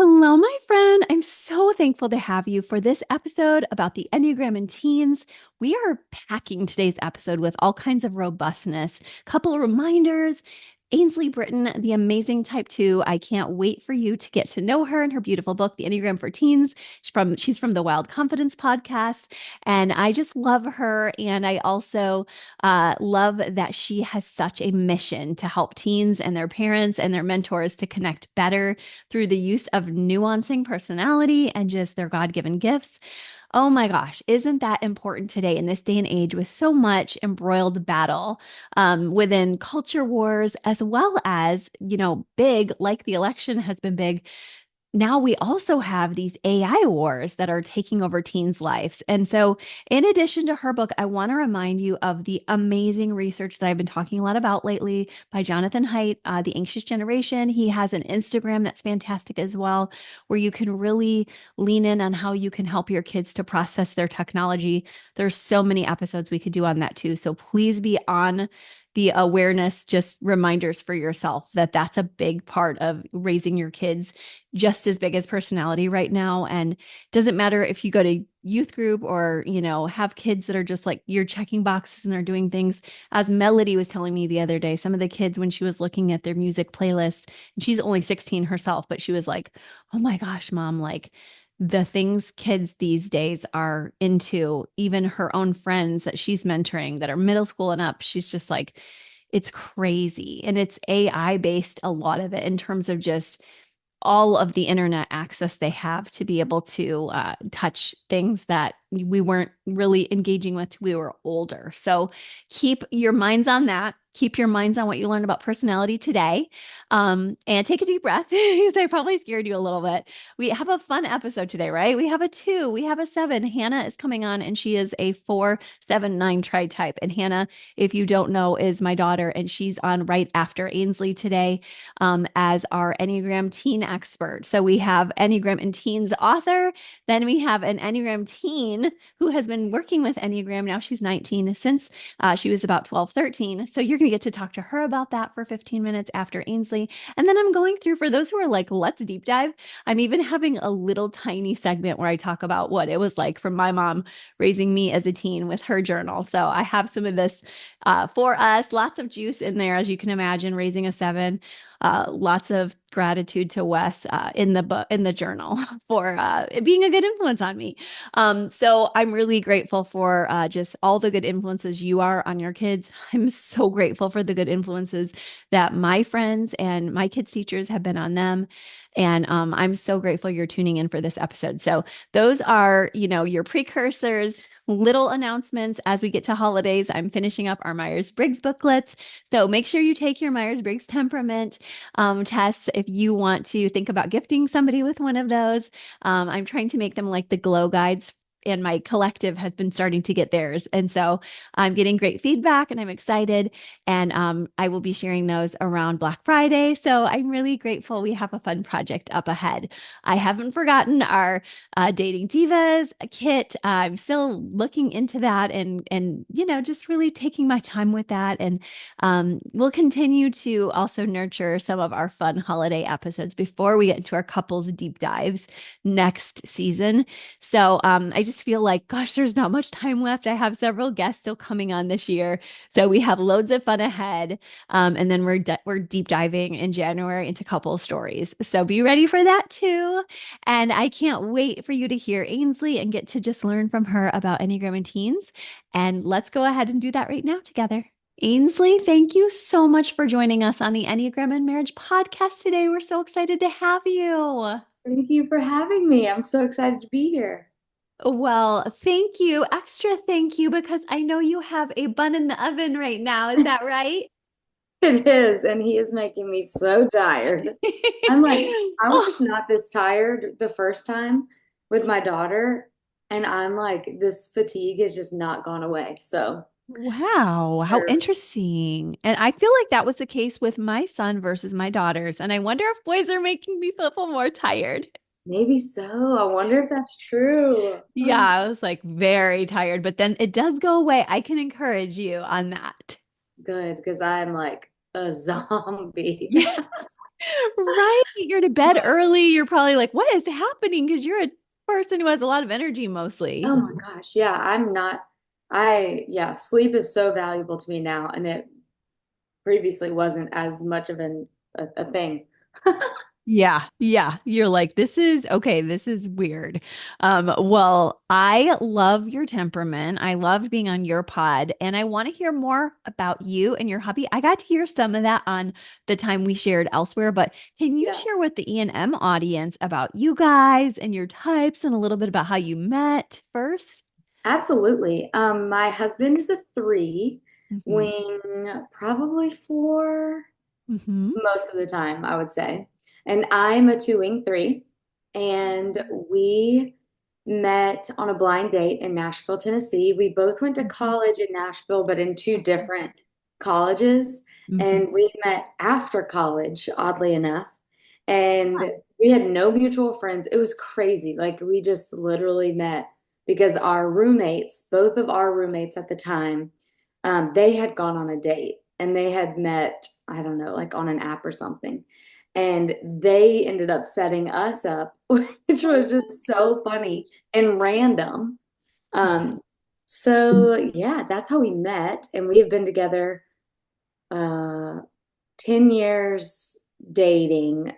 Hello, my friend. I'm so thankful to have you for this episode about the Enneagram in teens. We are packing today's episode with all kinds of robustness, couple of reminders. Ainsley Britain, the amazing type 2. I can't wait for you to get to know her and her beautiful book, The Enneagram for Teens. She's from the Wild Confidence podcast, and I just love her. And I also love that she has such a mission to help teens and their parents and their mentors to connect better through the use of nuancing personality and just their God given gifts. Oh my gosh, isn't that important today in this day and age with so much embroiled battle within culture wars, as well as, big, like the election has been big, now we also have these AI wars that are taking over teens' lives. And so, in addition to her book, I want to remind you of the amazing research that I've been talking a lot about lately by Jonathan Haidt, The Anxious Generation. He has an Instagram that's fantastic as well, where you can really lean in on how you can help your kids to process their technology. There's so many episodes we could do on that too. So please be on the awareness, just reminders for yourself that that's a big part of raising your kids, just as big as personality right now. And it doesn't matter if you go to youth group or, have kids that are just like you're checking boxes and they're doing things. As Melody was telling me the other day, some of the kids, when she was looking at their music playlists, and she's only 16 herself, but she was like, oh my gosh, mom, like the things kids these days are into, even her own friends that she's mentoring that are middle school and up, she's just like, it's crazy. And it's AI based, a lot of it, in terms of just all of the internet access they have to be able to touch things that we weren't really engaging with till we were older. So keep your minds on that. Keep your minds on what you learned about personality today. And take a deep breath because I probably scared you a little bit. We have a fun episode today, right? We have a 2, we have a 7. Hannah is coming on and she is a 479 tri type. And Hannah, if you don't know, is my daughter, and she's on right after Ainsley today as our Enneagram teen expert. So we have Enneagram in Teens author. Then we have an Enneagram teen who has been working with Enneagram. Now she's 19 since she was about 12, 13. So you're going to get to talk to her about that for 15 minutes after Ainsley. And then I'm going through, for those who are like, let's deep dive, I'm even having a little tiny segment where I talk about what it was like for my mom raising me as a teen with her journal. So I have some of this for us, lots of juice in there, as you can imagine, raising a 7. Lots of gratitude to Wes in the book, in the journal, for being a good influence on me. So I'm really grateful for just all the good influences you are on your kids. I'm so grateful for the good influences that my friends and my kids' teachers have been on them. And I'm so grateful you're tuning in for this episode. So those are, your precursors. Little announcements as we get to holidays. I'm finishing up our Myers-Briggs booklets. So make sure you take your Myers-Briggs temperament tests if you want to think about gifting somebody with one of those. I'm trying to make them like the glow guides, and my collective has been starting to get theirs. And so I'm getting great feedback and I'm excited. And I will be sharing those around Black Friday. So I'm really grateful we have a fun project up ahead. I haven't forgotten our Dating Divas kit. I'm still looking into that and just really taking my time with that. And we'll continue to also nurture some of our fun holiday episodes before we get into our couples deep dives next season. So I just feel like, gosh, there's not much time left. I have several guests still coming on this year. So we have loads of fun ahead. And then we're deep diving in January into couple stories. So be ready for that too. And I can't wait for you to hear Ainsley and get to just learn from her about Enneagram and teens. And let's go ahead and do that right now together. Ainsley, thank you so much for joining us on the Enneagram and Marriage podcast today. We're so excited to have you. Thank you for having me. I'm so excited to be here. Well, thank you. Extra thank you because I know you have a bun in the oven right now. Is that right? It is, and he is making me so tired. I'm like, I was Oh, not this tired the first time with my daughter, and I'm like, this fatigue has just not gone away. So, wow. How or interesting. And I feel like that was the case with my son versus my daughters. And I wonder if boys are making me feel more tired. maybe so. I wonder if that's true. Yeah, I was like very tired, but then it does go away. I can encourage you on that. Good, because I'm like a zombie. Yes. Right. You're to bed early. You're probably like, what is happening? Because you're a person who has a lot of energy mostly. Oh my gosh. Yeah, I'm not yeah, sleep is so valuable to me now, and it previously wasn't as much of a thing. Yeah, yeah. You're like, this is okay, this is weird. Well, I love your temperament. I loved being on your pod, and I want to hear more about you and your hobby. I got to hear some of that on the time we shared elsewhere, but can you Yeah, share with the E&M audience about you guys and your types and a little bit about how you met first? absolutely. My husband is a three, Mm-hmm. wing probably four Mm-hmm. most of the time, I would say. And I'm a two wing three, and we met on a blind date in Nashville, Tennessee. We both went to college in Nashville, but in two different colleges. Mm-hmm. And we met after college, oddly enough. And we had no mutual friends. It was crazy. Like we just literally met because our roommates, both of our roommates at the time, they had gone on a date and they had met, I don't know, like on an app or something. And they ended up setting us up, which was just so funny and random. Um, so yeah, that's how we met, and we have been together 10 years dating,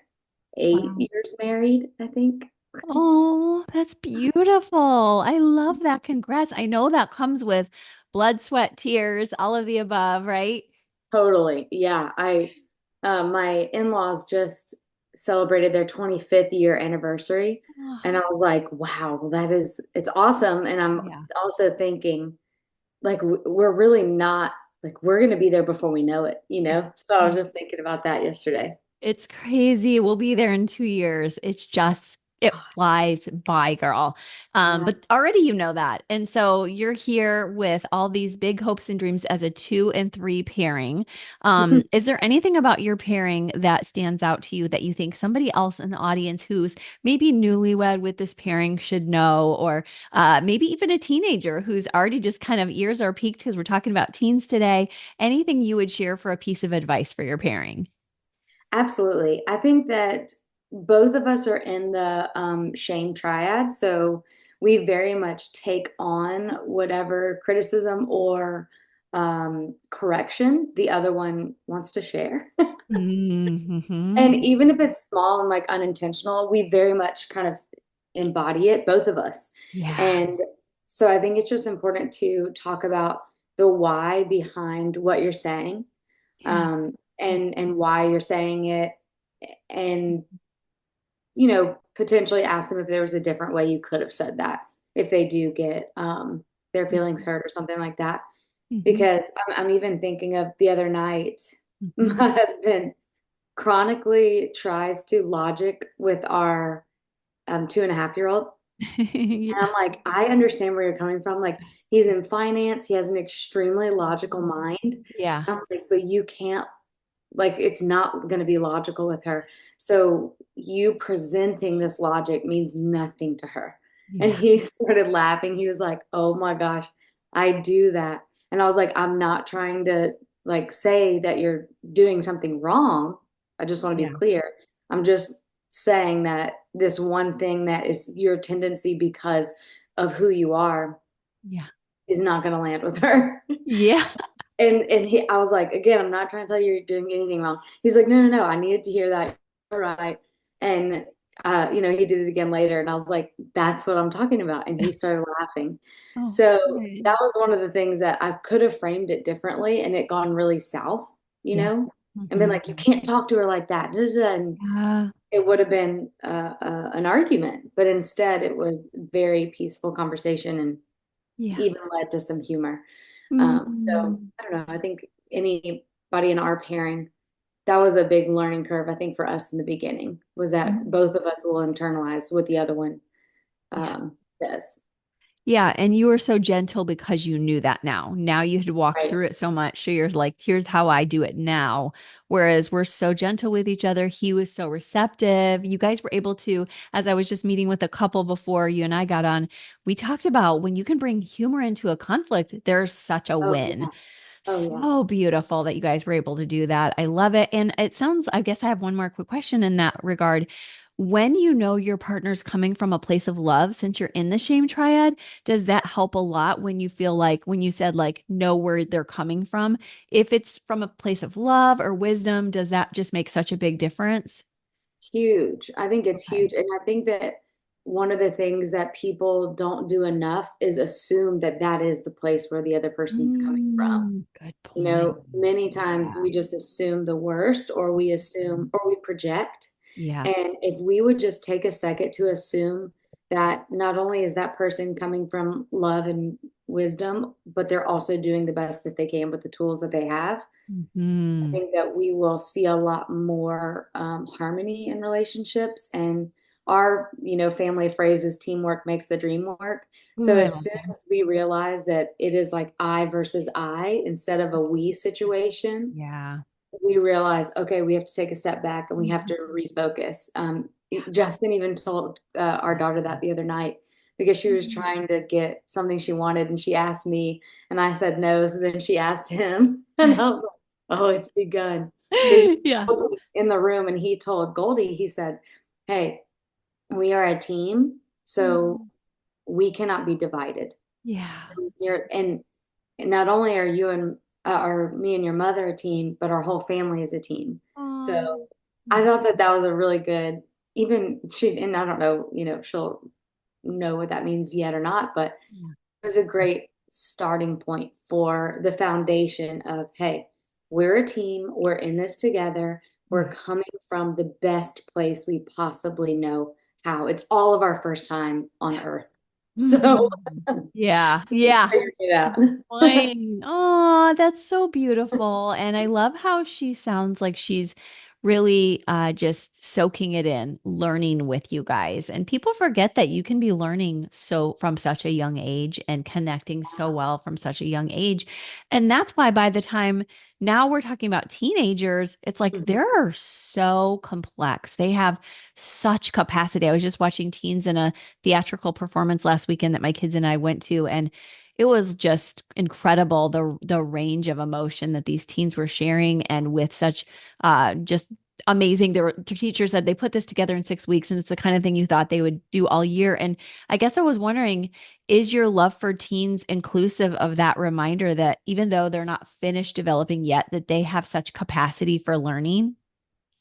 eight Wow. years married, I think. Oh, that's beautiful. I love that. Congrats. I know that comes with blood, sweat, tears, all of the above, right? Totally. Yeah. My in-laws just celebrated their 25th year anniversary. And I Oh, was like, wow, it's awesome. And I'm yeah. also thinking, like, we're really not, like, we're going to be there before we know it, you Yeah. know? So I was just thinking about that yesterday. It's crazy. We'll be there in 2 years. It flies by, girl. Yeah. But already you know that. And so you're here with all these big hopes and dreams as a 2 and 3 pairing. Is there anything about your pairing that stands out to you that you think somebody else in the audience who's maybe newlywed with this pairing should know, or maybe even a teenager who's already just kind of ears are peaked because we're talking about teens today? Anything you would share for a piece of advice for your pairing? Absolutely. I think that both of us are in the shame triad. So we very much take on whatever criticism or correction the other one wants to share. And Hmm. even if it's small and like unintentional, we very much kind of embody it, both of us. Yeah. And so I think it's just important to talk about the why behind what you're saying, Yeah. and why you're saying it, and potentially ask them if there was a different way you could have said that if they do get their feelings hurt or something like that. Hmm. Because I'm even thinking of the other night, Hmm. my husband chronically tries to logic with our 2.5-year-old. And I'm Yeah. like, I understand where you're coming from. Like, he's in finance, he has an extremely logical mind. Yeah. I'm like, but you can't, like, it's not going to be logical with her. So you presenting this logic means nothing to her. And Yeah. he started laughing. He was like, oh my gosh, I do that. And I was like, I'm not trying to like say that you're doing something wrong. I just want to be Yeah. clear. I'm just saying that this one thing that is your tendency because of who you are Yeah. is not going to land with her. Yeah. And I was like, again, I'm not trying to tell you you're doing anything wrong. He's like, no, no, no, I needed to hear that. All right. And he did it again later, and I was like, that's what I'm talking about. And he started laughing. Oh, So good. that was one of the things that I could have framed it differently and it gone really south, Yeah. and been Hmm. like, you can't talk to her like that. And Yeah. it would have been an argument, but instead it was very peaceful conversation and Yeah. even led to some humor. So Mm. I don't know. I think anybody in our pairing, that was a big learning curve, I think, for us in the beginning, was that Mm. both of us will internalize what the other one Yeah. does. Yeah, and you were so gentle because you knew that now. Now you had walked Right. through it so much. So you're like, here's how I do it now. Whereas we're so gentle with each other. He was so receptive. You guys were able to, as I was just meeting with a couple before you and I got on, we talked about when you can bring humor into a conflict, there's such a Oh, win. yeah. Oh yeah. So beautiful that you guys were able to do that. I love it. And it sounds, I guess I have one more quick question in that regard. When you know your partner's coming from a place of love, since you're in the shame triad, does that help a lot when you feel like, when you said like know where they're coming from? If it's from a place of love or wisdom, does that just make such a big difference? Huge. I think it's Okay. huge. And I think that one of the things that people don't do enough is assume that that is the place where the other person's coming from. Good You point. know, many times Yeah. we just assume the worst, or we assume, or we project. Yeah. And if we would just take a second to assume that not only is that person coming from love and wisdom, but they're also doing the best that they can with the tools that they have, I Hmm. think that we will see a lot more harmony in relationships. And our, family phrase is teamwork makes the dream work. Ooh, So I as love soon that. as we realize that it is like I versus I instead of a we situation, Yeah. we realize, okay, we have to take a step back and we have Mhm. to refocus. Justin even told our daughter that the other night because she was Mhm. trying to get something she wanted and she asked me and I said no. So then she asked him and I was like, oh, it's begun. So he Yeah. was in the room and he told Goldie, he said, hey, we are a team, so Mhm. we cannot be divided. Yeah. And not only are you and are me and your mother a team, but our whole family is a team. So Oh. I thought that that was a really good, even she, and I don't know, she'll know what that means yet or not, but Yeah. it was a great starting point for the foundation of, hey, we're a team, we're in this together, we're Mhm. coming from the best place we possibly know how. It's all of our first time on earth. So Mhm. Yeah. we Yeah. figured it out. Fine. Oh, that's so beautiful. And I love how she sounds like she's really just soaking it in, learning with you guys. And people forget that you can be learning so from such a young age and connecting so well from such a young age. And that's why by the time now we're talking about teenagers, it's like Mhm. they're so complex. They have such capacity. I was just watching teens in a theatrical performance last weekend that my kids and I went to, and it was just incredible the range of emotion that these teens were sharing, and with such just amazing. The teacher said they put this together in 6 weeks, and it's the kind of thing you thought they would do all year. And I guess I was wondering, is your love for teens inclusive of that reminder that even though they're not finished developing yet, that they have such capacity for learning?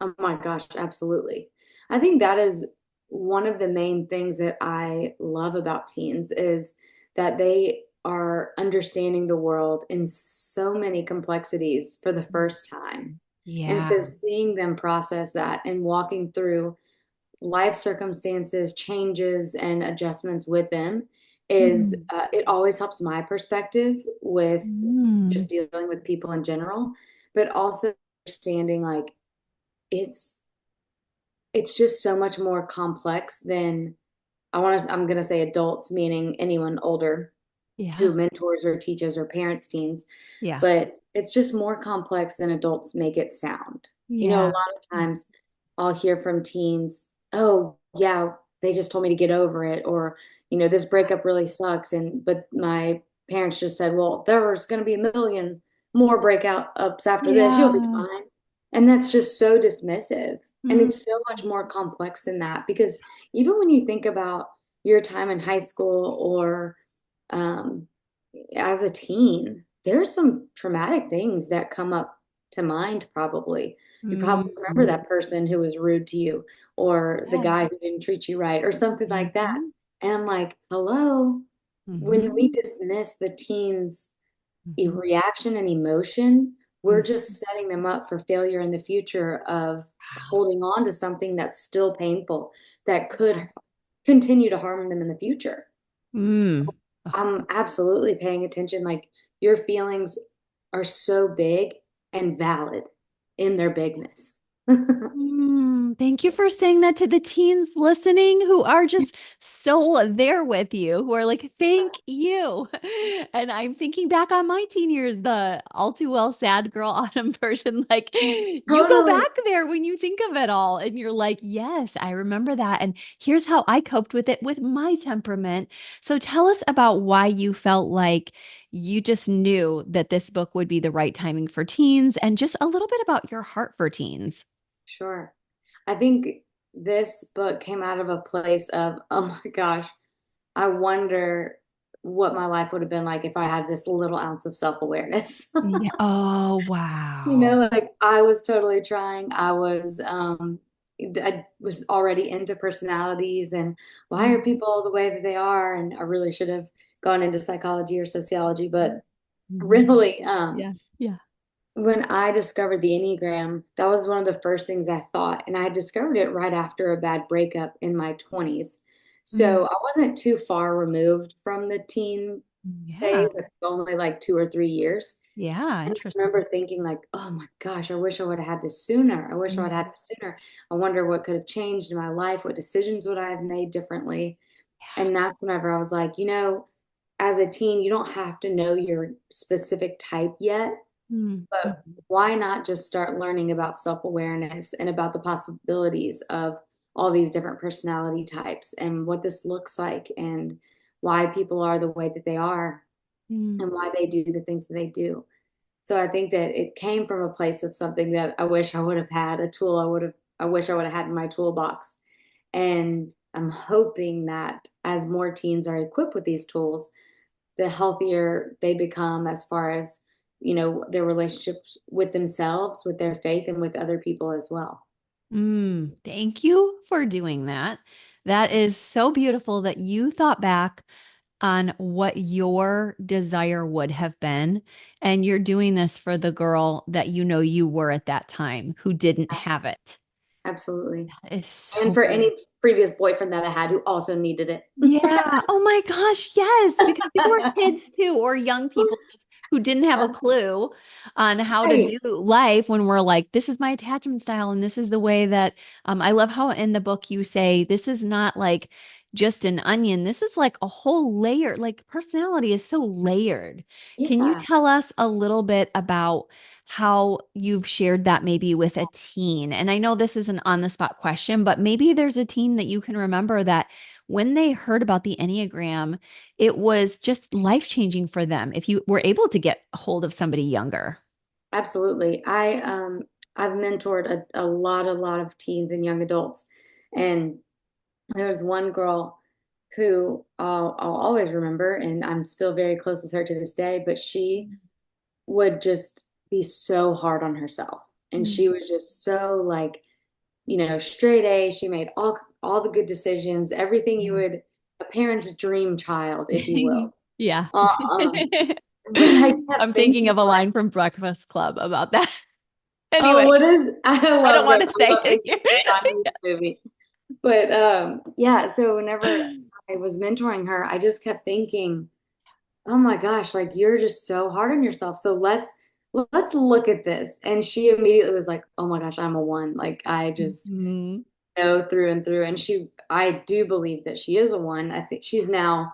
Oh my gosh, absolutely. I think that is one of the main things that I love about teens is that they are understanding the world in so many complexities for the first time. And Yeah. so seeing them process that and walking through life circumstances, changes, and adjustments with them is Mhm. it always helps my perspective with Mm. just dealing with people in general, but also understanding like it's it's just so much more complex than I'm going to say adults, meaning anyone older Yeah. who mentors or teaches or parents teens, Yeah. but it's just more complex than adults make it sound. A Yeah. lot of times I'll hear from teens, oh, yeah, they just told me to get over it, or, this breakup really sucks. But my parents just said, well, there's going to be a million more breakout ups after this. You'll be Yeah. fine. And that's just so dismissive. And Mm. it's so much more complex than that because even when you think about your time in high school or um, as a teen, there's some traumatic things that come up to mind, probably. You probably remember Mm. that person who was rude to you, or the Yeah. guy who didn't treat you right, or something like that. Mhm. And I'm like, hello, when we Mhm. dismiss the teen's Mhm. reaction and emotion, we're Mhm. just setting them up for failure in the future of holding on to something that's still painful that Yeah. could continue to harm them in the future. Mm. Oh. I'm absolutely paying attention. Like your feelings are so big and valid in their bigness. Thank you for saying that to the teens listening who are just so there with you, who are like, thank you. And I'm thinking back on my teen years, the all too well sad girl autumn version. Like, you go Totally. back there when you think of it all, and you're like, yes, I remember that. And here's how I coped with it with my temperament. So tell us about why you felt like you just knew that this book would be the right timing for teens, and just a little bit about your heart for teens. Sure. I think this book came out of a place of, oh my gosh, I wonder what my life would have been like if I had this little ounce of self-awareness. Yeah. Oh, You wow. know, like I was totally trying. I was already into personalities and why are people the way that they are? And I really should have gone into psychology or sociology, but Mhm. really, Yeah. Yeah. when I discovered the Enneagram, that was one of the first things I thought. And I discovered it right after a bad breakup in my 20s. Mm. So I wasn't too far removed from the teen Yeah. phase, like only like 2 or 3 years. Yeah. And I Interesting. remember thinking like, oh my gosh, I wish I would have had this sooner. I wish I would have Mm. had this sooner. I wonder what could have changed in my life. What decisions would I have made differently? And that's whenever I was like, as a teen, you don't have to know your specific type yet, Mm. but Mhm. why not just start learning about self-awareness and about the possibilities of all these different personality types and what this looks like and why people are the way that they are Mm. and why they do the things that they do. So I think that it came from a place of something that I wish I would have had, a tool I wish I would have had in my toolbox. And I'm hoping that as more teens are equipped with these tools, the healthier they become as far as, their relationships with themselves, with their faith, and with other people as well. Thank you for doing that. That is so beautiful that you thought back on what your desire would have been. And you're doing this for the girl that you know you were at that time who didn't have it. Absolutely. That is And so for beautiful. any previous boyfriend that I had who also needed it. Yeah. Oh my gosh. Yes. Because they were kids too, or young people just who didn't have a clue on how to Right. do life when we're like, this is my attachment style. And this is the way that I love how in the book you say, this is not like just an onion. This is like a whole layer. Like personality is so layered. Can you Yeah, tell us a little bit about how you've shared that maybe with a teen? And I know this is an on the spot question, but maybe there's a teen that you can remember that when they heard about the Enneagram, it was just life changing for them if you were able to get a hold of somebody younger. absolutely. I've mentored a lot of teens and young adults. And there was one girl who I'll always remember, and I'm still very close with her to this day, but she would just be so hard on herself. And she Mm. was just so like, straight A. She made all the good decisions, everything you Yeah. would a parent's dream child, if you will. Yeah. Uh, but I I'm kept thinking thinking of a like, line from Breakfast Club about that. oh, Anyway, what is I don't want to I say love it thinking of these movies. But yeah, so whenever here. I was mentoring her, I just kept thinking, oh my gosh, like you're just so hard on yourself. So let's look at this. And she immediately was like, oh my gosh, I'm a one. Like I just Mhm. know through and through. And I do believe that she is a one. I think she's now,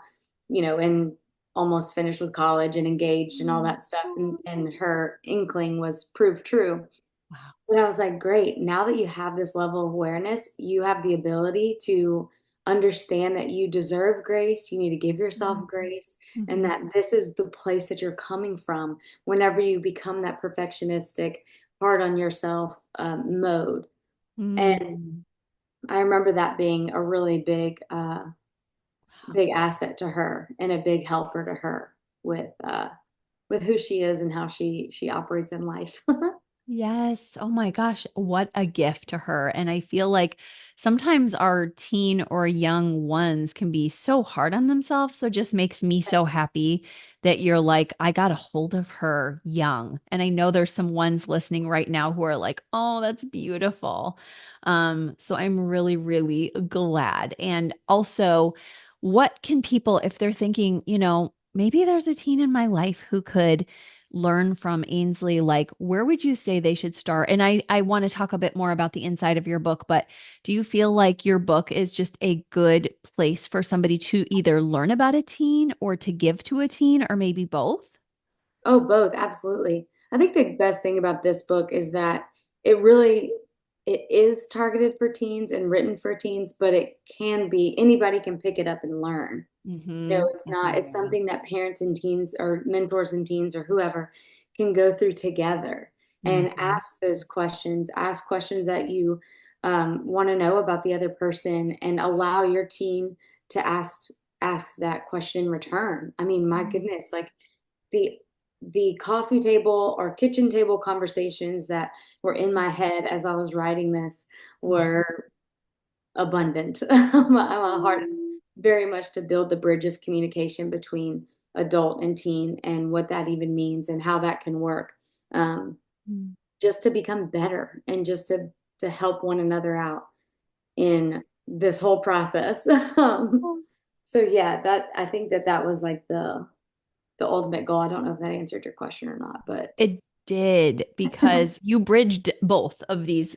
and almost finished with college and engaged and all that stuff. And her inkling was proved true. Wow. But I was like, great. Now that you have this level of awareness, you have the ability to understand that you deserve grace. You need to give yourself grace, and Mhm. that this is the place that you're coming from whenever you become that perfectionistic, hard on yourself mode. And Mm. I remember that being a really big asset to her and a big helper to her with who she is and how she operates in life. Yes. Oh my gosh, what a gift to her. And I feel like sometimes our teen or young ones can be so hard on themselves. So it just makes me so Yes. happy that you're like, I got a hold of her young. And I know there's some ones listening right now who are like, oh, that's beautiful. So I'm really, really glad. And also, what can people, if they're thinking, maybe there's a teen in my life who could learn from Ainsley, like where would you say they should start? And I want to talk a bit more about the inside of your book, but do you feel like your book is just a good place for somebody to either learn about a teen or to give to a teen or maybe both? Oh, both, absolutely. I think the best thing about this book is that it really it is targeted for teens and written for teens, but it can be anybody can pick it up and learn. No, Mm-hmm. it's not. It's something that parents and teens or mentors and teens or whoever can go through together and Mm-hmm. ask questions that you want to know about the other person, and allow your teen to ask that question in return. I mean, my goodness, like the the coffee table or kitchen table conversations that were in my head as I was writing this were abundant. My heart is very much to build the bridge of communication between adult and teen, and what that even means and how that can work. Um, Mm-hmm. just to become better, and just to help one another out in this whole process. So yeah, that I think that that was like the ultimate goal. I don't know if that answered your question or not, but It did because you bridged both of these,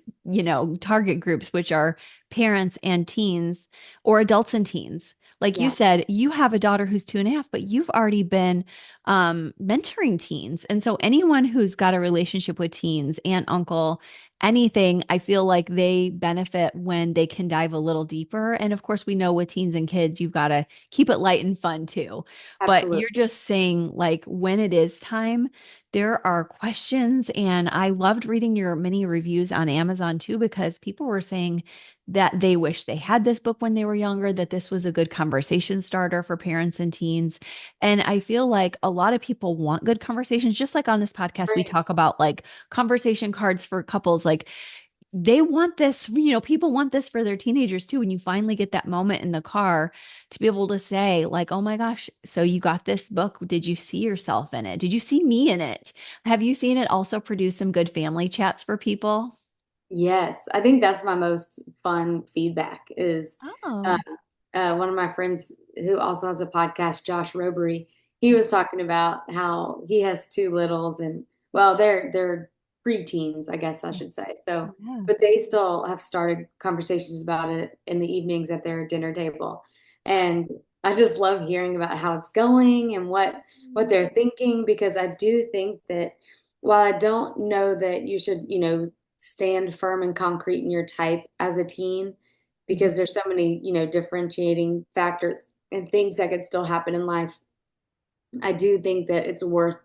target groups, which are parents and teens or adults and teens. Like you yeah, said, you have a daughter who's 2.5, but you've already been mentoring teens. And so anyone who's got a relationship with teens, aunt, uncle, anything, I feel like they benefit when they can dive a little deeper. And of course, we know with teens and kids, you've got to keep it light and fun too. But absolutely. you're just saying, like, when it is time, there are questions, and I loved reading your mini reviews on Amazon too, because people were saying that they wish they had this book when they were younger, that this was a good conversation starter for parents and teens. And I feel like a lot of people want good conversations, just like on this podcast, we Right. talk about like conversation cards for couples. Like they want this, people want this for their teenagers too. When you finally get that moment in the car to be able to say, like, oh my gosh, so you got this book. Did you see yourself in it? Did you see me in it? Have you seen it also produce some good family chats for people? Yes, I think that's my most fun feedback is uh, Oh, one of my friends who also has a podcast, Josh Robery. He was talking about how he has two littles, and well, they're preteens, I guess I should say. So, yeah. but they still have started conversations about it in the evenings at their dinner table, and I just love hearing about how it's going and what they're thinking, because I do think that while I don't know that you should, stand firm and concrete in your type as a teen, because there's so many, differentiating factors and things that could still happen in life. I do think that it's worth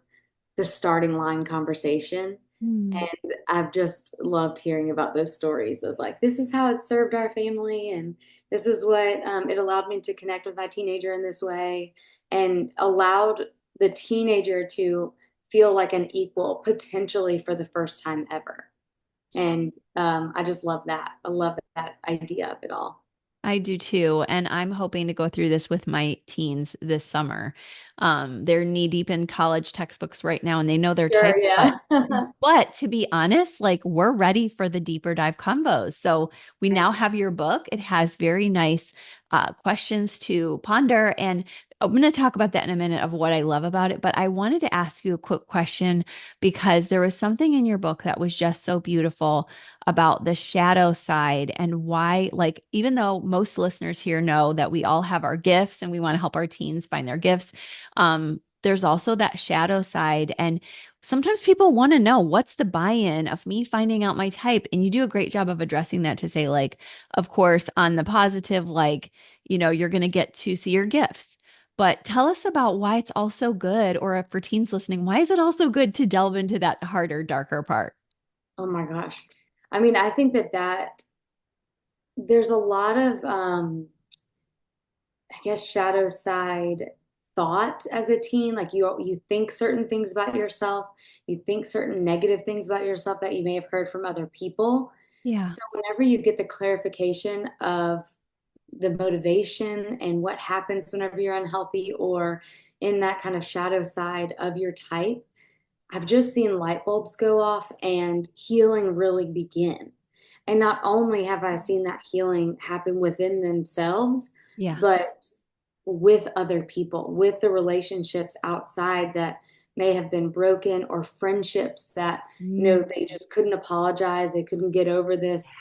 the starting line conversation. Mhm. And I've just loved hearing about those stories of like, this is how it served our family, and this is what it allowed me to connect with my teenager in this way, and allowed the teenager to feel like an equal potentially for the first time ever. And I just love that. I love that idea of it all. I do too. And I'm hoping to go through this with my teens this summer. They're knee deep in college textbooks right now and they know their Sure, types, but yeah. to be honest, like we're ready for the deeper dive combos. So we now have your book. It has very nice questions to ponder. And I'm going to talk about that in a minute of what I love about it. But I wanted to ask you a quick question because there was something in your book that was just so beautiful about the shadow side and why, like, even though most listeners here know that we all have our gifts and we want to help our teens find their gifts, there's also that shadow side. And sometimes people want to know what's the buy-in of me finding out my type. And you do a great job of addressing that to say, like, of course, on the positive, like, you're going to get to see your gifts. But tell us about why it's also good, or if for teens listening, why is it also good to delve into that harder, darker part? Oh my gosh. I mean, I think that there's a lot of I guess shadow side thought as a teen. Like you think certain things about yourself, you think certain negative things about yourself that you may have heard from other people. Yeah. So whenever you get the clarification of the motivation and what happens whenever you're unhealthy or in that kind of shadow side of your type, I've just seen light bulbs go off and healing really begin. And not only have I seen that healing happen within themselves, Yeah. but with other people, with the relationships outside that may have been broken, or friendships that, Mm, they just couldn't apologize. They couldn't get over this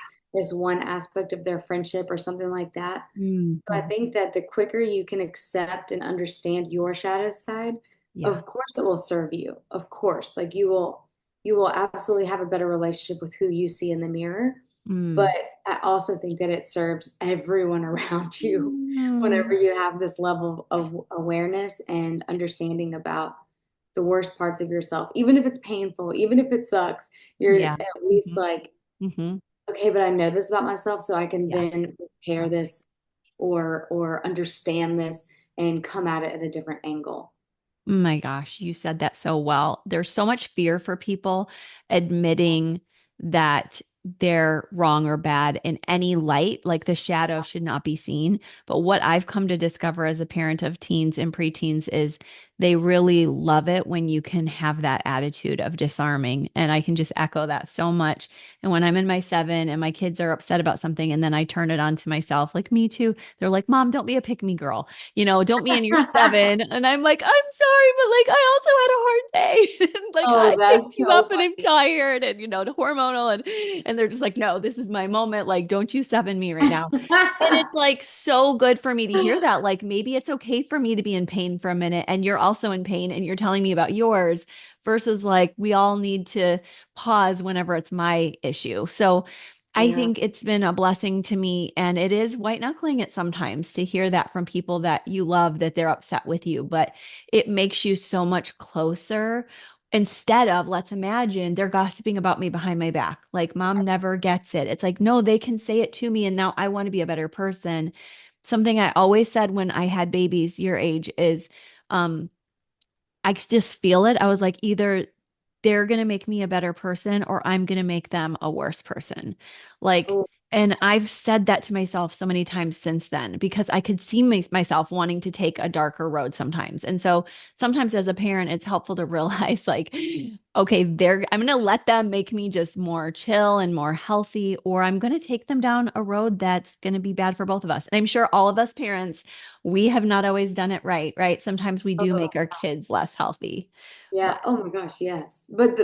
one aspect of their friendship or something like that. mm, So I mhm. think that the quicker you can accept and understand your shadow side, Yeah. of course it will serve you. Of course, like you will absolutely have a better relationship with who you see in the mirror. But Mm. I also think that it serves everyone around you whenever Mm. you have this level of awareness and understanding about the worst parts of yourself, even if it's painful, even if it sucks, you're Yeah. at least Hmm. like, Hmm. okay, but I know this about myself, so I can Yes. then repair this or understand this and come at it at a different angle. Oh my gosh, you said that so well. There's so much fear for people admitting that they're wrong or bad in any light, like the shadow should not be seen. But what I've come to discover as a parent of teens and preteens is they really love it when you can have that attitude of disarming. And I can just echo that so much. And when I'm in my seven and my kids are upset about something, and then I turn it on to myself, like me too, they're like, Mom, don't be a pick me girl, don't be in your seven. And I'm like, I'm sorry, but like I also had a hard day. And like I Oh, picked that's you so up and I'm tired and the hormonal and they're just like, no, this is my moment. Like, don't you seven me right now. And funny. it's like so good for me to hear that. Like maybe it's okay for me to be in pain for a minute and you're also in pain and you're telling me about yours versus like we all need to pause whenever it's my issue. So I Yeah. think it's been a blessing to me, and it is white knuckling it sometimes to hear that from people that you love that they're upset with you, but it makes you so much closer. Instead of, let's imagine they're gossiping about me behind my back. Like, mom never gets it. It's like, no, they can say it to me, and now I want to be a better person. Something I always said when I had babies your age is, um, I just feel it. I was like, either they're going to make me a better person or I'm going to make them a worse person. Like, Oh, and I've said that to myself so many times since then because I could see myself wanting to take a darker road sometimes. And so sometimes as a parent, it's helpful to realize, like, okay, I'm going to let them make me just more chill and more healthy, or I'm going to take them down a road that's going to be bad for both of us. And I'm sure all of us parents, we have not always done it right, right? Sometimes we do oh, make our kids less healthy. yeah. But Oh my gosh, yes. But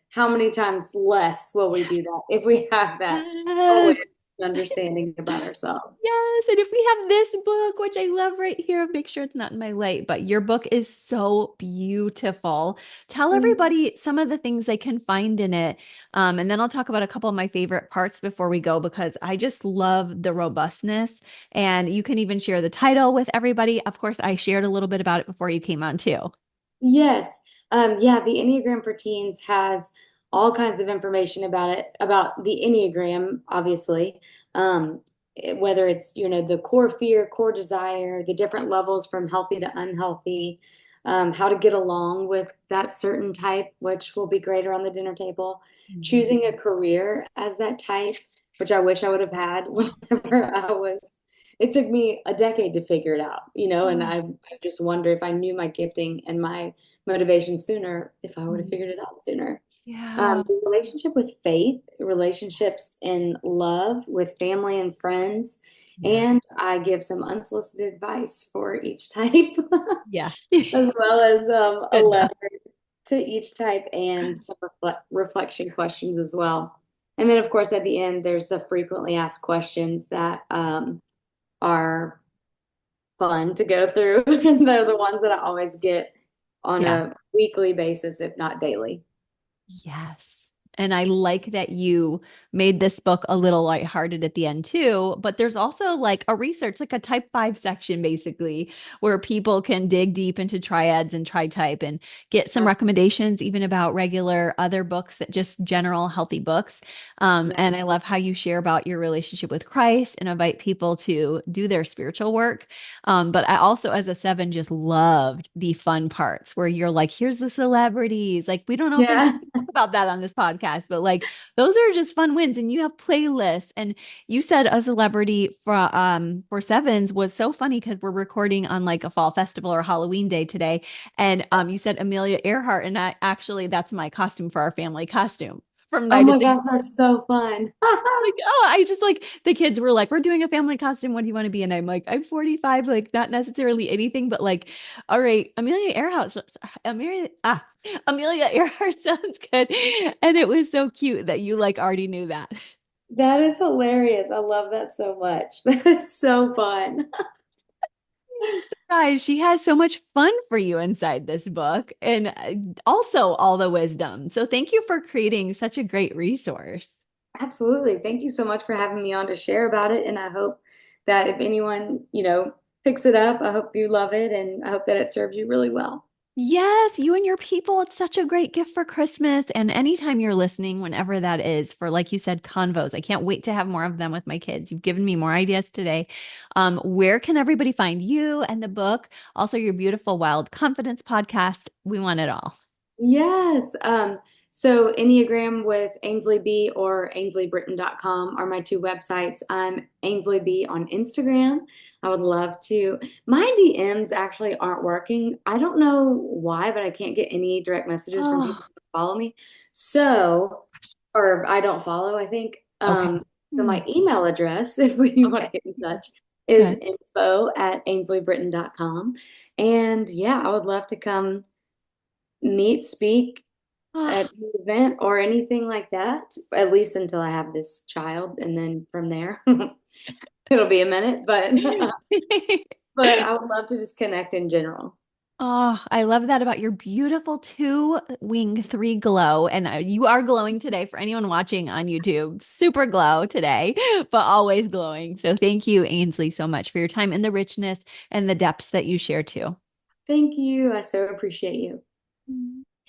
how many times less will we do that if we have that yes, awareness and understanding about ourselves? yes. And if we have this book, which I love right here, make sure it's not in my light, but your book is so beautiful. Tell Mhm. everybody some of the things they can find in it. And then I'll talk about a couple of my favorite parts before we go because I just love the robustness. And you can even share the title with everybody. Of course, I shared a little bit about it before you came on too. Yes. Yeah, the Enneagram for Teens has all kinds of information about it, about the Enneagram, obviously. Whether it's, the core fear, core desire, the different levels from healthy to unhealthy, how to get along with that certain type, which will be greater on the dinner table, Mhm. choosing a career as that type, which I wish I would have had whenever I was. It took me a decade to figure it out, and Oh, I just wonder if I knew my gifting and my motivation sooner, if I would have mhm. figured it out sooner. Yeah. The relationship with faith, relationships in love with family and friends, Yeah. and I give some unsolicited advice for each type, Yeah. as well as a Good though. letter to each type and some reflection questions as well. And then, of course, at the end, there's the frequently asked questions that are fun to go through. And they're the ones that I always get on Yeah. a weekly basis, if not daily. Yes. And I like that you made this book a little lighthearted at the end too, but there's also like a research, like a type 5 section basically, where people can dig deep into triads and tri-type and get some Yeah. recommendations even about regular other books that just general healthy books. Yeah. And I love how you share about your relationship with Christ and invite people to do their spiritual work. But I also, as a seven, just loved the fun parts where you're like, here's the celebrities. Like, we don't often get Yeah. to talk about that on this podcast, but like, those are just fun wins. And you have playlists. And you said a celebrity for sevens was so funny because we're recording on like a fall festival or Halloween day today. And you said Amelia Earhart, and that's my costume for our family costume from Oh night to my day. gosh, that's so fun. Like, oh, I just like the kids were like, we're doing a family costume. What do you want to be? And I'm like, I'm 45, like not necessarily anything, but like, all right, Amelia Earhart, Amelia Earhart sounds good. And it was so cute that you like already knew that. That is hilarious. I love that so much. That is so fun. Guys, she has so much fun for you inside this book and also all the wisdom. So thank you for creating such a great resource. Absolutely. Thank you so much for having me on to share about it. And I hope that if anyone, picks it up, I hope you love it and I hope that it serves you really well. Yes, you and your people. It's such a great gift for Christmas. And anytime you're listening, whenever that is, for like you said, convos. I can't wait to have more of them with my kids. You've given me more ideas today. Where can everybody find you and the book? Also, your beautiful Wild Confidence podcast. We want it all. Yes. So Enneagram with Ainsley B or AinsleyBritain.com are my two websites. I'm Ainsley B on Instagram. I would love to. My DMs actually aren't working. I don't know why, but I can't get any direct messages from people Oh, who follow me. So, or I don't follow, I think. okay. So Hmm, my email address, if you want to okay. get in touch, is Good. info@AinsleyBritain.com. And yeah, I would love to come meet, speak Oh. at the event or anything like that, at least until I have this child. And then from there, it'll be a minute, but but I would love to just connect in general. Oh, I love that about your beautiful two wing three glow. And you are glowing today for anyone watching on YouTube. Super glow today, but always glowing. So thank you, Ainsley, so much for your time and the richness and the depths that you share too. Thank you. I so appreciate you.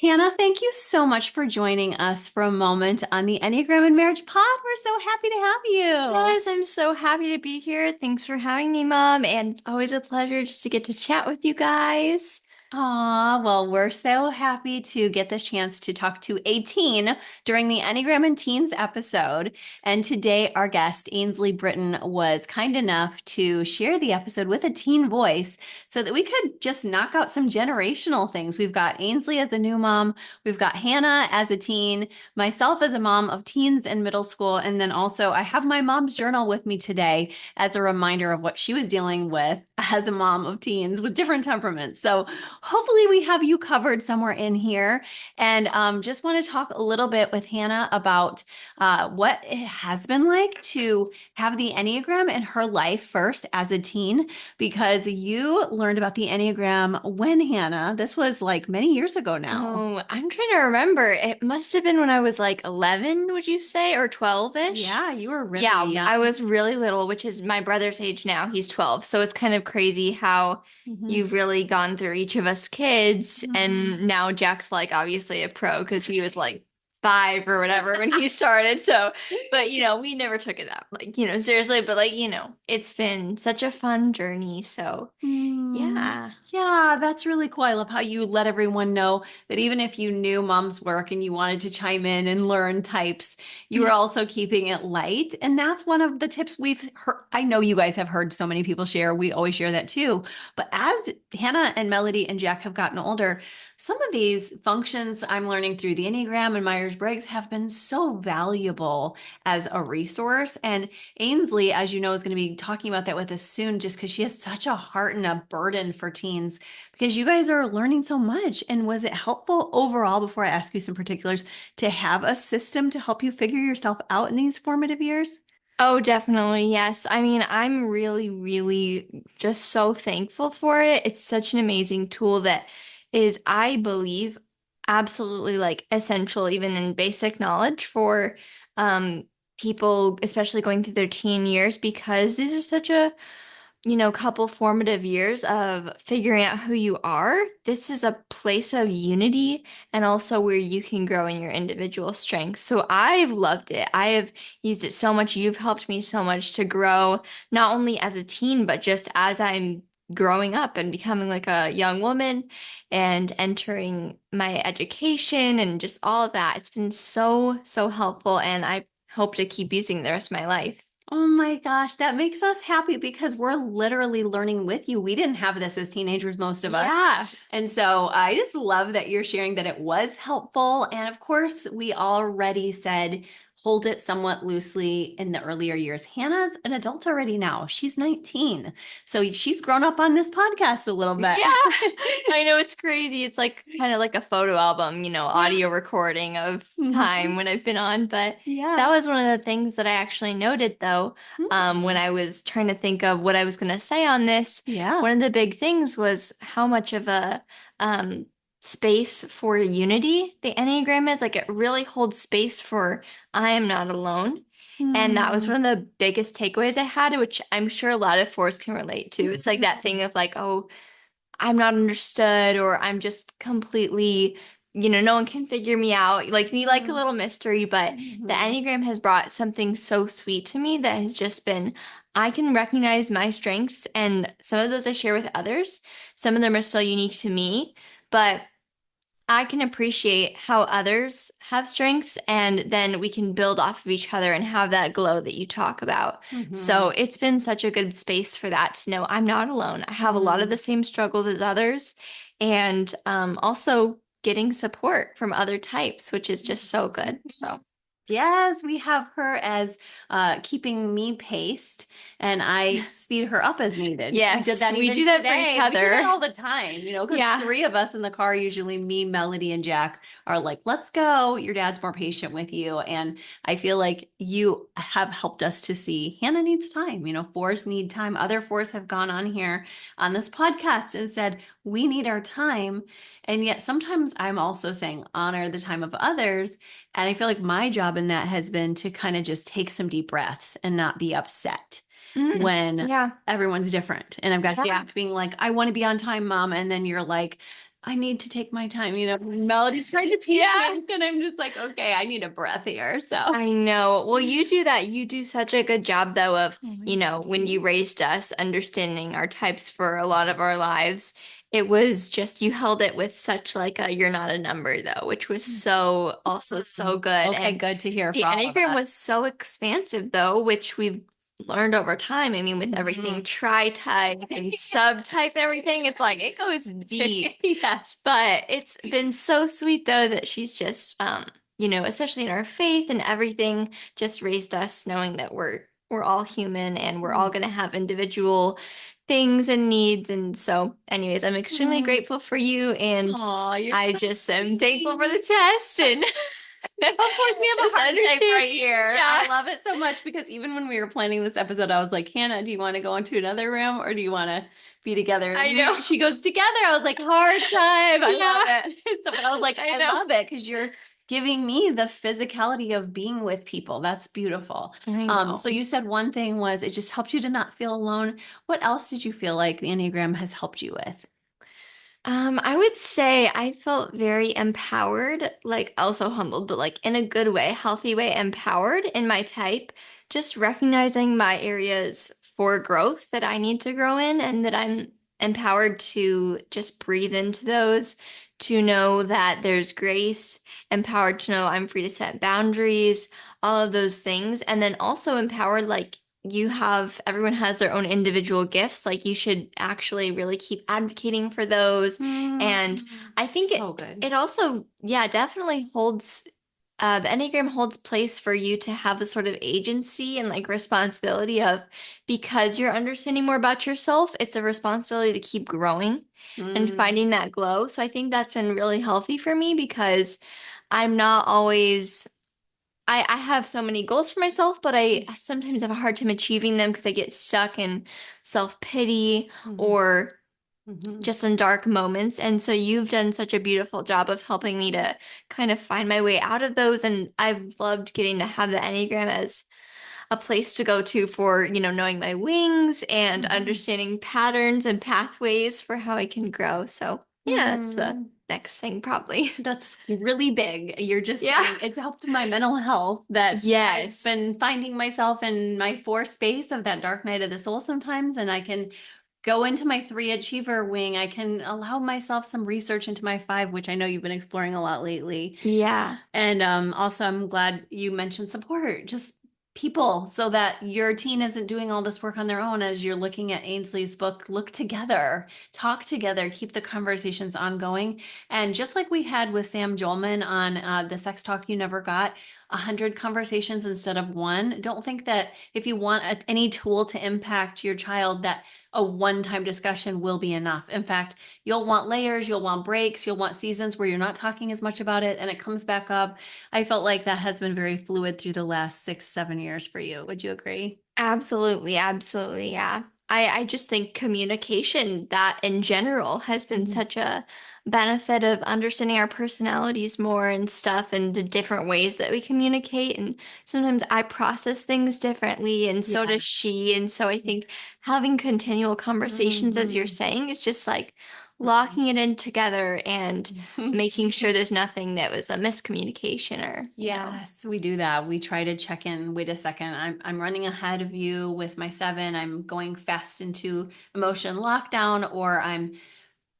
Hannah, thank you so much for joining us for a moment on the Enneagram and Marriage Pod. We're so happy to have you. Yes, I'm so happy to be here. Thanks for having me, Mom. And it's always a pleasure just to get to chat with you guys. Aw, well, we're so happy to get this chance to talk to a teen during the Enneagram and Teens episode. And today, our guest, Ainsley Britain, was kind enough to share the episode with a teen voice so that we could just knock out some generational things. We've got Ainsley as a new mom, we've got Hannah as a teen, myself as a mom of teens in middle school, and then also I have my mom's journal with me today as a reminder of what she was dealing with as a mom of teens with different temperaments. So, hopefully we have you covered somewhere in here. And just want to talk a little bit with Hannah about what it has been like to have the Enneagram in her life first as a teen, because you learned about the Enneagram when, Hannah? This was like many years ago now. Oh, I'm trying to remember. It must have been when I was like 11, would you say, or 12-ish? Yeah, you were really Yeah, I young. was really little, which is my brother's age now. He's 12. So it's kind of crazy how Mhm. you've really gone through each of us kids. Mhm. And now Jack's like obviously a pro because he was like 5 or whatever when he started. So, but we never took it that like, seriously, but like, it's been such a fun journey. So, Mm, yeah. yeah, that's really cool. I love how you let everyone know that even if you knew mom's work and you wanted to chime in and learn types, you were also keeping it light. And that's one of the tips we've heard. I know you guys have heard so many people share. We always share that too. But as Hannah and Melody and Jack have gotten older, some of these functions I'm learning through the Enneagram and Myers-Briggs have been so valuable as a resource. And Ainsley, as you know, is going to be talking about that with us soon, just because she has such a heart and a burden for teens, because you guys are learning so much. And was it helpful overall, before I ask you some particulars, to have a system to help you figure yourself out in these formative years? Oh, definitely. Yes. I mean, I'm really, really just so thankful for it. It's such an amazing tool that is, I believe, absolutely like essential even in basic knowledge for um people, especially going through their teen years, because these are such a couple formative years of figuring out who you are. This is a place of unity and also where you can grow in your individual strengths. So I've loved it. I have used it so much. You've helped me so much to grow, not only as a teen, but just as I'm growing up and becoming like a young woman and entering my education and just all of that. It's been so, so helpful, and I hope to keep using the rest of my life. Oh my gosh, that makes us happy because we're literally learning with you. We didn't have this as teenagers, most of us. Yeah. And so I just love that you're sharing that it was helpful. And of course, we already said hold it somewhat loosely in the earlier years. Hannah's an adult already now. She's 19. So she's grown up on this podcast a little bit. Yeah, I know it's crazy. It's like kind of like a photo album, audio recording of time when I've been on. But Yeah. that was one of the things that I actually noted, though, when Mhm. I was trying to think of what I was going to say on this. Yeah. One of the big things was how much of a space for unity the Enneagram is. Like it really holds space for I am not alone. And that was Mm. one of the biggest takeaways I had, which I'm sure a lot of fours can relate to. It's like that thing of like, oh, I'm not understood, or I'm just completely, no one can figure me out. Like me, like a little mystery, but the Mhm. Enneagram has brought something so sweet to me that has just been, I can recognize my strengths, and some of those I share with others. Some of them are still unique to me, but I can appreciate how others have strengths, and then we can build off of each other and have that glow that you talk about. So Mhm. it's been such a good space for that to know I'm not alone. I have a lot of the same struggles as others, and also getting support from other types, which is just so good. So Yes, we have her as keeping me paced, and I speed her up as needed. We did yes, that we even do that for each today. We do that other. all the time, because Yeah. three of us in the car, usually me, Melody, and Jack, are like, let's go. Your dad's more patient with you. And I feel like you have helped us to see Hannah needs time. Fours need time. Other fours have gone on here on this podcast and said, we need our time. And yet sometimes I'm also saying honor the time of others. And I feel like my job in that has been to kind of just take some deep breaths and not be upset when Yeah. everyone's different. And I've got Yeah. Jack being like, I want to be on time, mom. And then you're like, I need to take my time. Melody's trying to peace me. And I'm just like, okay, I need a breath here. So I know. Well, you do that. You do such a good job, though, of, oh, when you raised us, understanding our types for a lot of our lives. It was just, you held it with such like a, you're not a number, though, which was so, also so good. okay, And good to hear the for all of Enneagram us. was so expansive, though, which we've learned over time. I mean, with everything tri-type and subtype and everything, it's like it goes deep. Yes. But it's been so sweet though that she's just especially in our faith and everything, just raised us knowing that we're all human and we're all going to have individual things and needs. And so, anyways, I'm extremely grateful for you, and Aw, you're I so just am thankful for the test and of course, we have a just heart type understand. right here. Yeah. I love it so much because even when we were planning this episode, I was like, Hannah, do you want to go into another room or do you want to be together? I know. She goes together. I was like, hard time. I love it. So, but I was like, I know. love it because you're giving me the physicality of being with people. That's beautiful. I know. So you said one thing was it just helped you to not feel alone. What else did you feel like the Enneagram has helped you with? I would say I felt very empowered, like also humbled, but like in a good way, healthy way, empowered in my type, just recognizing my areas for growth that I need to grow in, and that I'm empowered to just breathe into those, to know that there's grace, empowered to know I'm free to set boundaries, all of those things. And then also empowered, like everyone has their own individual gifts. Like you should actually really keep advocating for those. And I think So good. it also, yeah, definitely holds, the Enneagram holds place for you to have a sort of agency and like responsibility of, because you're understanding more about yourself, it's a responsibility to keep growing and finding that glow. So I think that's been really healthy for me, because I'm not always, I have so many goals for myself, but I sometimes have a hard time achieving them because I get stuck in self-pity or just in dark moments. And so you've done such a beautiful job of helping me to kind of find my way out of those. And I've loved getting to have the Enneagram as a place to go to for, knowing my wings and understanding patterns and pathways for how I can grow. So yeah, that's the next thing probably. That's really big. You're just Yeah. saying it's helped my mental health that Yes. I've been finding myself in my four space of that dark night of the soul sometimes, and I can go into my three achiever wing. I can allow myself some research into my five, which I know you've been exploring a lot lately. Yeah. And also, I'm glad you mentioned support. Just people so that your teen isn't doing all this work on their own as you're looking at Ainsley's book. Look together, talk together, keep the conversations ongoing. And just like we had with Sam Jolman on the Sex Talk You Never Got, 100 conversations instead of one. Don't think that if you want any tool to impact your child, that a one-time discussion will be enough. In fact, you'll want layers, you'll want breaks, you'll want seasons where you're not talking as much about it and it comes back up. I felt like that has been very fluid through the last 6, 7 years for you. Would you agree? Absolutely, absolutely, yeah. I just think communication, that in general, has been Mhm. such a benefit of understanding our personalities more and stuff and the different ways that we communicate. And sometimes I process things differently, and so Yeah. does she. And so I think having continual conversations, as you're Mhm. saying, is just like locking it in together and making sure there's nothing that was a miscommunication or, Yes, we do that. We try to check in. Wait a second. I'm running ahead of you with my 7. I'm going fast into emotion lockdown, or I'm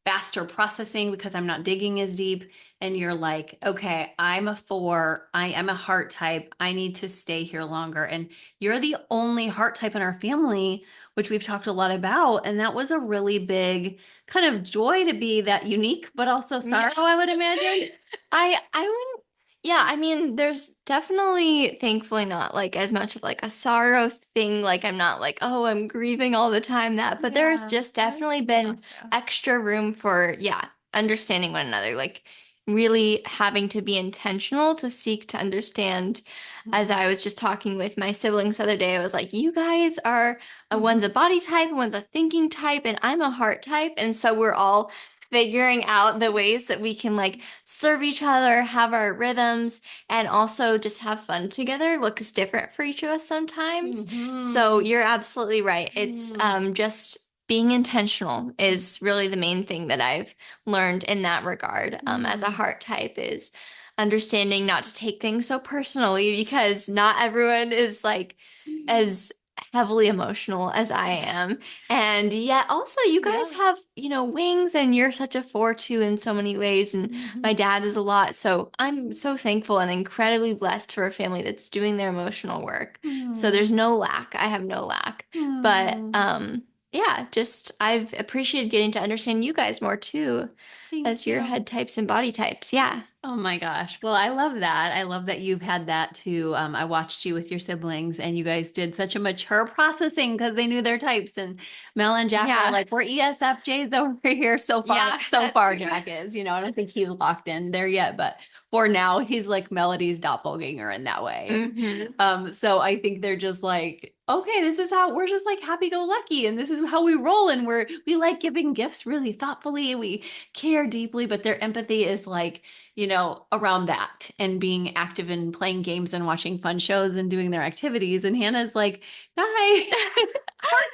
faster processing because I'm not digging as deep. And you're like, okay, I'm a 4. I am a heart type. I need to stay here longer. And you're the only heart type in our family, which we've talked a lot about. And that was a really big kind of joy to be that unique, but also yeah. sorrow, I would imagine. I wouldn't, yeah, I mean, there's definitely, thankfully, not like as much of like a sorrow thing. Like I'm not like, oh, I'm grieving all the time, that, but there's Yeah, just that's definitely been awesome. extra room for, yeah, understanding one another, like really having to be intentional to seek to understand. As Mhm. I was just talking with my siblings the other day, I was like, you guys are one's a Mhm. body type, one's a thinking type, and I'm a heart type. And so we're all figuring out the ways that we can like serve each other, have our rhythms, and also just have fun together looks different for each of us sometimes. So Mhm. you're absolutely right. It's Mhm. just being intentional is really the main thing that I've learned in that regard, as a Mhm. heart type is understanding not to take things so personally because not everyone is like as heavily emotional as I am. And yet also you guys Yeah. have, wings and you're such a 4 too in so many ways. And my Mhm. dad is a lot. So I'm so thankful and incredibly blessed for a family that's doing their emotional work. So there's Mhm. no lack. I have no lack. But Mhm. yeah, just I've appreciated getting to understand you guys more too Thank as your you. head types and body types. Yeah. Oh my gosh. Well, I love that. I love that you've had that too. I watched you with your siblings and you guys did such a mature processing because they knew their types. And Mel and Jack are Yeah. like, we're ESFJs over here. Yeah, So that's far, true. Jack is, I don't think he's locked in there yet, but for now, he's like Melody's doppelganger in that way. Hmm. So I think they're just like, okay, this is how we're just like happy-go-lucky, and this is how we roll, and we like giving gifts really thoughtfully. We care deeply, but their empathy is like, around that and being active and playing games and watching fun shows and doing their activities. And Hannah's like, hi.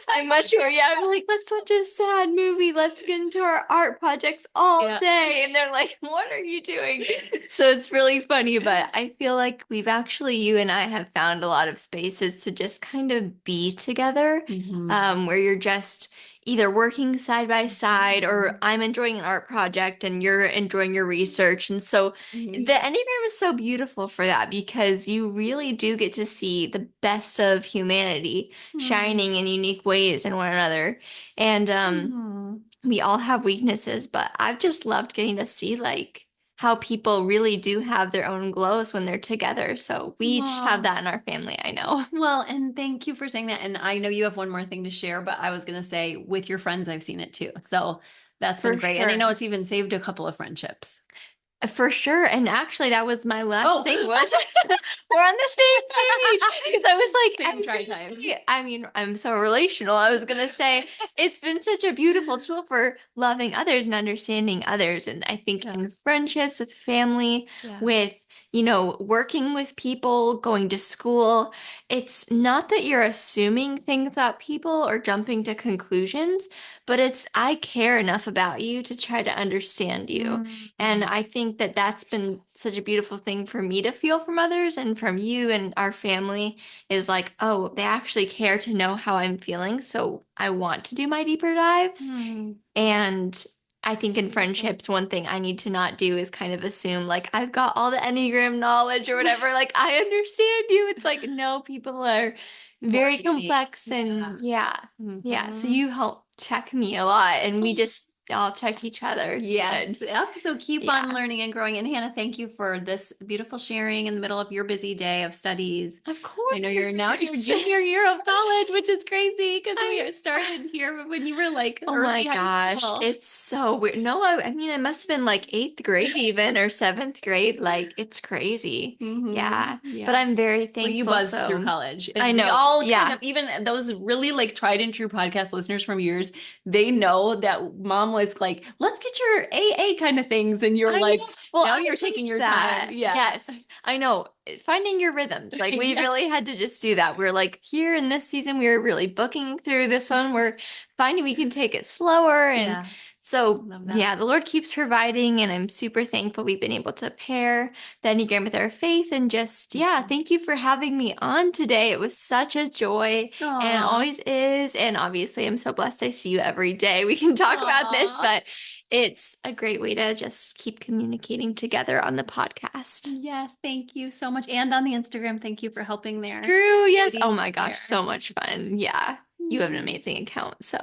I'm much more, yeah, I'm like, let's watch a sad movie. Let's get into our art projects all Yeah. day. And they're like, what are you doing? So it's really funny, but I feel like you and I have found a lot of spaces to just kind of be together, Mhm. where you're just either working side by side or I'm enjoying an art project and you're enjoying your research. And so the Mhm. Enneagram is so beautiful for that because you really do get to see the best of humanity Mhm. shining in unique ways in one another. And Mhm. we all have weaknesses, but I've just loved getting to see like how people really do have their own glows when they're together. So we each have Wow. that in our family, I know. Well, and thank you for saying that. And I know you have one more thing to share, but I was going to say with your friends, I've seen it too. So that's been For great. And I sure. know it's even saved a couple of friendships. For sure. And actually, that was my last Oh, thing was we're on the same page. Because I was like, I same was try gonna time. say, I mean, I'm so relational. I was gonna say it's been such a beautiful tool for loving others and understanding others. And I think Yeah. in friendships with family, Yeah. with working with people, going to school, it's not that you're assuming things about people or jumping to conclusions, but it's I care enough about you to try to understand you. And Mhm. I think that that's been such a beautiful thing for me to feel from others and from you and our family is like, oh, they actually care to know how I'm feeling. So I want to do my deeper dives. Hmm. And I think in friendships, one thing I need to not do is kind of assume like I've got all the Enneagram knowledge or whatever. Like I understand you. It's like, no, people are very complex and yeah. Yeah. So you help check me a lot and we just all check each other. It's good. Yep. So keep on learning and growing. And Hannah, thank you for this beautiful sharing in the middle of your busy day of studies. Of course. I know you're now in your junior year of college, which is crazy because we started here when you were like oh my early high gosh, school. it's so weird. No, I mean, it must have been like 8th grade even or 7th grade. Like it's crazy. Yeah. But I'm very thankful. Well, you buzzed through college. I know. We all kind of, even those really like tried and true podcast listeners from years, they know that mom was like, let's get your AA kind of things. And you're like, well, now you're taking your time. Yeah. Yes, I know. Finding your rhythms. Like we really had to just do that. We're like here in this season, we were really booking through this one. We're finding we can take it slower. And so, the Lord keeps providing. And I'm super thankful we've been able to pair the Enneagram with our faith. And just, thank you for having me on today. It was such a joy and always is. And obviously, I'm so blessed I see you every day. We can talk about this, but it's a great way to just keep communicating together on the podcast. Yes, thank you so much. And on the Instagram, thank you for helping there. True, yes. Oh my gosh, so much fun. Yeah, you have an amazing account. So